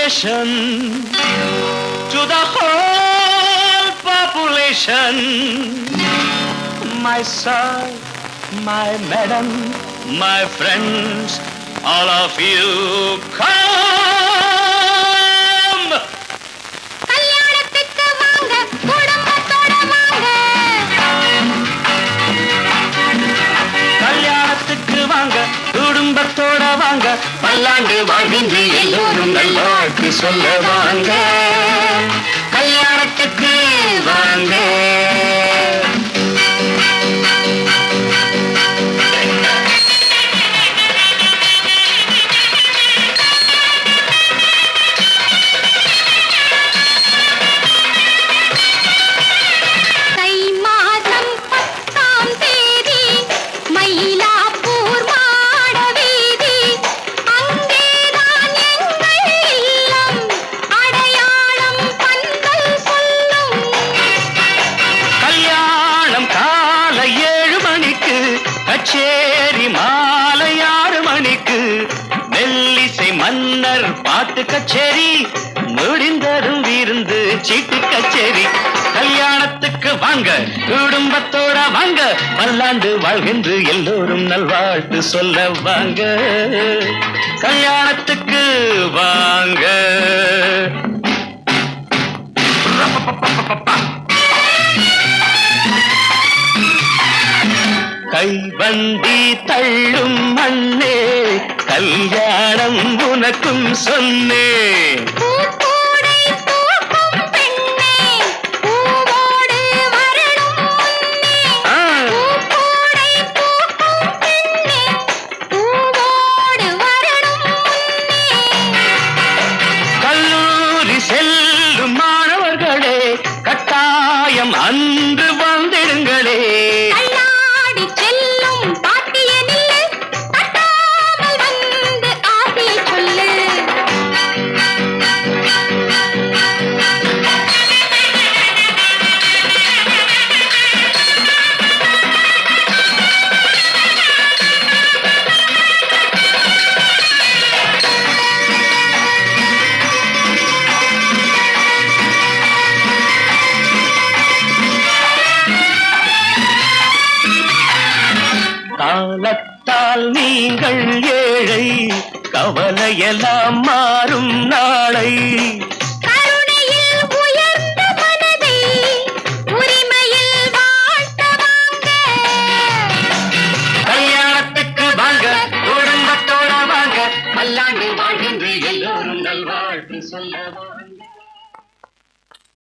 congratulations to the whole population. My sir, my madam, my friends, all of you come. கல்யாணத்துக்கு வாங்க, குடும்பத்தோட வாங்க. கல்யாணத்துக்கு வாங்க, குடும்பத்தோட வாங்க. பல்லாண்டு வாழ்கின்ற எல்லோரும் நல்வாழ்த்து சொல்ல வாங்க. கல்யாணத்துக்கு வாங்க. கச்சேரி மாலை 6 மணிக்கு மெல்லிசை மன்னர் பாட்டு கச்சேரி முடிந்ததும் விருந்து சீட்டு கச்சேரி. கல்யாணத்துக்கு வாங்க, குடும்பத்தோட வாங்க. பல்லாண்டு வாழ்கின்ற எல்லோரும் நல்வாழ்த்து சொல்ல வாங்க. கல்யாணத்துக்கு வாங்க. கைவண்டி தள்ளும் மண்ணே, கல்யாணம் உனக்கும் சொன்னே. கல்லூரி செல்லும் மாணவர்களே, கட்டாயம் அன்று வந்திடுங்களே. காலத்தால் நீங்கள் ஏழை, கவலையெல்லாம் மாறும் நாளை. கருணையில் உயர்ந்த மனதை உரிமையில் வாழ்த்த வாங்க. கல்யாணத்துக்கு வாங்க, குடும்பத்தோட வாங்க. பல்லாண்டு வாழ்கின்ற எல்லோரும் நல்வாழ்த்து சொல்ல வாங்க.